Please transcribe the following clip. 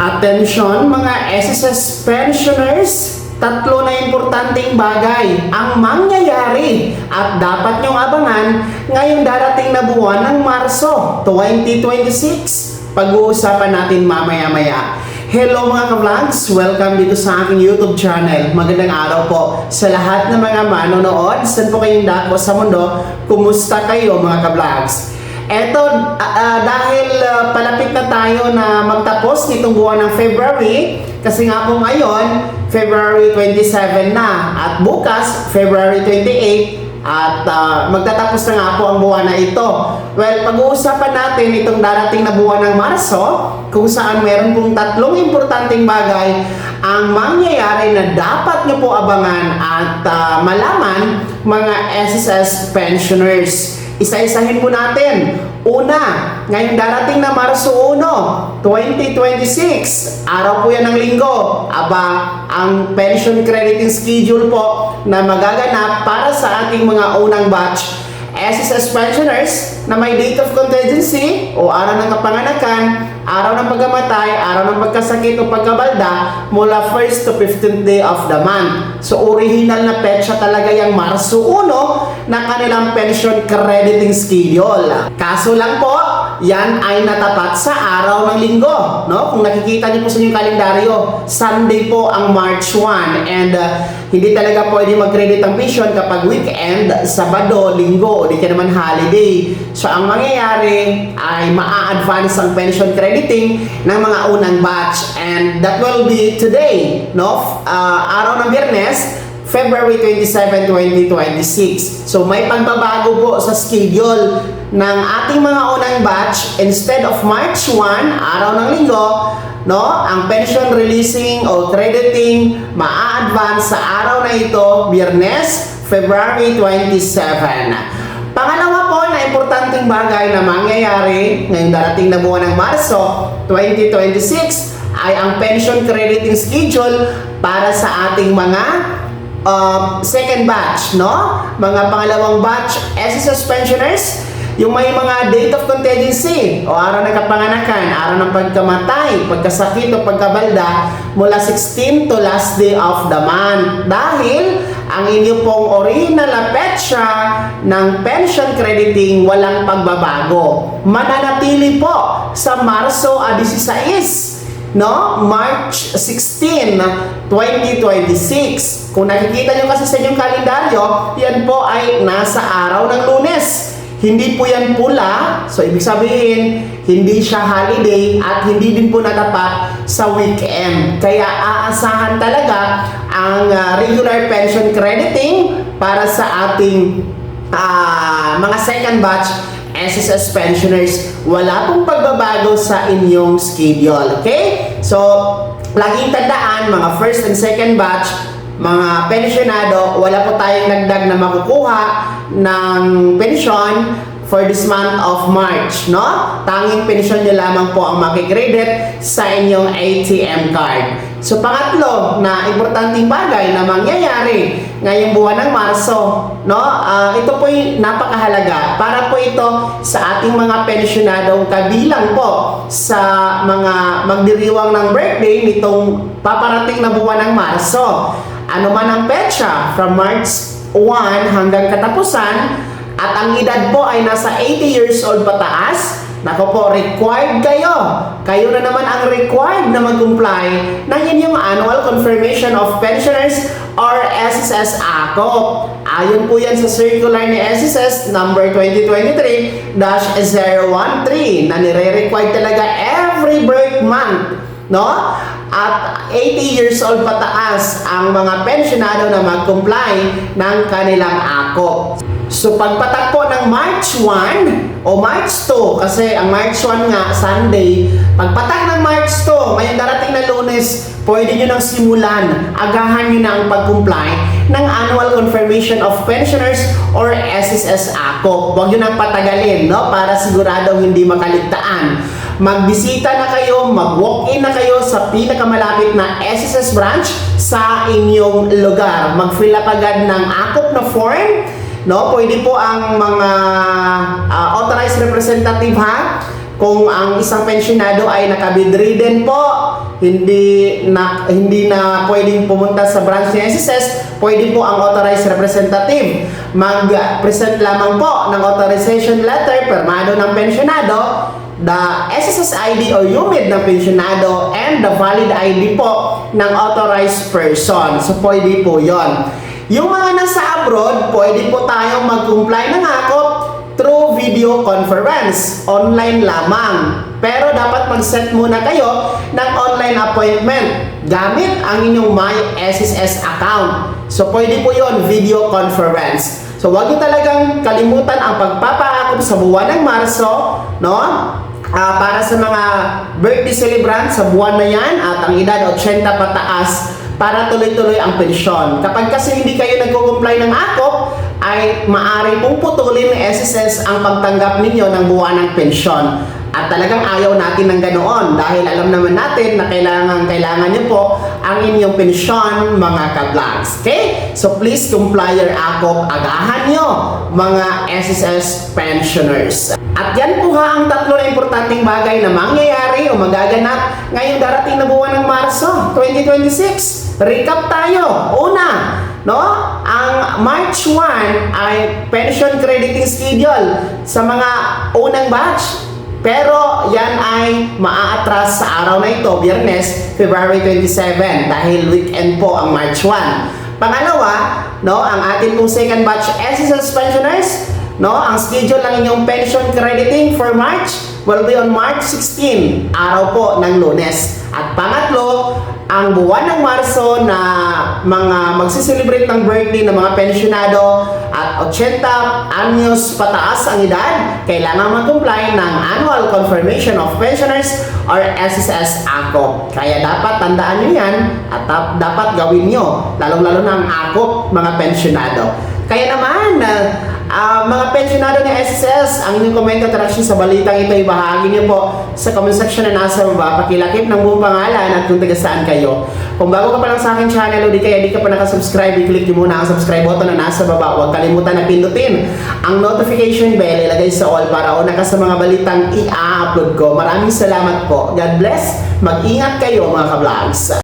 Atensyon mga SSS pensioners, tatlo na importanteng bagay ang mangyayari at dapat nyong abangan ngayong darating na buwan ng Marso 2026. Pag-uusapan natin mamaya-maya. Hello mga ka-vlogs! Welcome dito sa aking YouTube channel. Magandang araw po sa lahat ng mga manonood. Saan po kayong dako sa mundo? Kumusta kayo mga ka-vlogs? Eto, dahil palapit na tayo na magtapos nitong buwan ng February, kasi nga po ngayon, February 27 na, at bukas, February 28, at magtatapos na nga po ang buwan na ito. Well, pag-uusapan natin itong darating na buwan ng Marso, kung saan meron pong tatlong importanteng bagay ang mangyayari na dapat nyo po abangan at malaman mga SSS pensioners. Isa-isahin po natin. Una, ngayong darating na Marso 1, 2026, araw po yan ng linggo. Aba, ang pension crediting schedule po na magaganap para sa ating mga unang batch SSS pensioners na may date of contingency o araw ng kapanganakan, araw ng pagkamatay, araw ng pagkasakit o pagkabalda mula 1st to 15th day of the month. So, original na petsa talaga yung Marso 1 na kanilang pension crediting schedule. Kaso lang po, yan ay natapat sa araw ng linggo. No? Kung nakikita niyo po sa inyong kalendaryo, Sunday po ang March 1 and hindi talaga pwede mag-credit ang pension kapag weekend, Sabado, Linggo, di ka naman holiday. So, ang mangyayari ay maa-advance ang pension crediting ng mga unang batch. And that will be today, no? Araw ng Biyernes, February 27, 2026. So, may pagbabago po sa schedule ng ating mga unang batch. Instead of March 1, araw ng linggo, no, ang pension releasing o crediting maa-advance sa araw na ito, Biyernes, February 27. Pangalawa po na importanteng bagay na mangyayari ngayong darating na buwan ng Marso 2026 ay ang pension crediting schedule para sa ating mga second batch, no? Mga pangalawang batch SSS pensioners, yung may mga date of contingency o araw ng kapanganakan, araw ng pagkamatay, pagkasakit o pagkabalda mula 16 to last day of the month. Dahil ang inyo pong original na petsa ng pension crediting walang pagbabago. Mananatili po sa Marso 16, no? March 16, 2026. Kung nakikita nyo kasi sa inyong kalendaryo, yan po ay nasa araw ng Lunes. Hindi po yan pula, so ibig sabihin, hindi siya holiday at hindi din po natapat sa weekend. Kaya aasahan talaga ang regular pension crediting para sa ating mga second batch SSS pensioners. Wala pong pagbabago sa inyong schedule, okay? So, laging tandaan, mga first and second batch, mga pensionado, wala po tayong dagdag na makukuha ng pension for this month of March, no? Tanging pension nyo lamang po ang makikredit sa inyong ATM card. So, pangatlo na importanteng bagay na mangyayari ngayong buwan ng Marso, no? Ito po'y napakahalaga para po ito sa ating mga pensionadong kabilang po sa mga magdiriwang ng birthday nitong paparating na buwan ng Marso. Ano man ang petsa from March 1 hanggang katapusan at ang edad po ay nasa 80 years old pataas, nako po, required kayo. Kayo na naman ang required na mag-comply ng inyong annual confirmation of pensioners or SSS ACOP. Ayon po yan sa circular ni SSS number 2023-013 na nire-required talaga every birth month, no? At 80 years old pataas ang mga pensionado na mag-comply ng kanilang ACOP. So, pagpatak po ng March 1 o March 2, kasi ang March 1 nga, Sunday, pagpatak ng March 2, ngayong darating na Lunes, pwede nyo nang simulan, agahan nyo na ang pag-comply ng Annual Confirmation of Pensioners or SSS ACOP. Huwag nyo nang patagalin, no? Para siguradong hindi makaligtaan. Magbisita na kayo, mag-walk-in na kayo sa pinakamalapit na SSS branch sa inyong lugar. Mag-fill up agad ng ACOP na form, no? Pwede po ang mga authorized representative, ha? Kung ang isang pensionado ay nakabedridden po, hindi na pwedeng pumunta sa branch ng SSS, pwede po ang authorized representative mag-present lamang po ng authorization letter permado ng pensionado, the SSS ID or UMID ng pensionado, and the valid ID po ng authorized person. So pwede po yon. Yung mga nasa abroad, pwede po tayong mag-comply ng akop through video conference, online lamang. Pero dapat mag-set muna kayo ng online appointment gamit ang inyong My SSS account. So pwede po yon, video conference. So wag niyo talagang kalimutan ang pagpapaakop sa buwan ng Marso, no? Para sa mga birthday celebrant sa buwan na yan at ang edad 80 pataas, para tuloy-tuloy ang pensyon. Kapag kasi hindi kayo nagko-comply ng akop, ay maaari pong putulin ng SSS ang pagtanggap ninyo ng buwan ng pensyon. At talagang ayaw natin ng ganoon dahil alam naman natin na kailangan nyo po ang inyong pensyon, mga ka-vlogs. Okay? So please comply your akop. Agahan nyo, mga SSS pensioners. At yan po ha ang tatlo na importanteng bagay na mangyayari o magaganap ngayong darating na buwan ng Marso 2026. Recap tayo. Una, no? Ang March 1 ay pension crediting schedule sa mga unang batch. Pero yan ay maaatras sa araw na ito, Biyernes, February 27 dahil weekend po ang March 1. Pangalawa, no, ang ating pong second batch SSS pensioners, no, ang schedule ng inyong pension crediting for March will be on March 16, araw po ng Lunes. At pangatlo, ang buwan ng Marso na mga magsiselebrate ng birthday ng mga pensionado at 80 anyos pataas ang edad, kailangan mag-comply ng Annual Confirmation of Pensioners or SSS AKOP. Kaya dapat tandaan nyo yan at dapat gawin nyo, lalong-lalo na ang AKOP, mga pensionado. Kaya naman, mga pensionado ng SSS, ang inyong comment at reaction sa balitang ito, ibahagi niyo po sa comment section na nasa baba. Pakilakip ng buong pangalan at kung taga saan kayo. Kung bago ka pa lang sa aking channel o di kaya di ka pa nakasubscribe, i-click niyo muna ang subscribe button na nasa baba. Huwag kalimutan na pindutin ang notification bell, ilagay sa all para una ka sa mga balitang i-upload ko. Maraming salamat po. God bless. Mag-ingat kayo, mga ka-vlogs.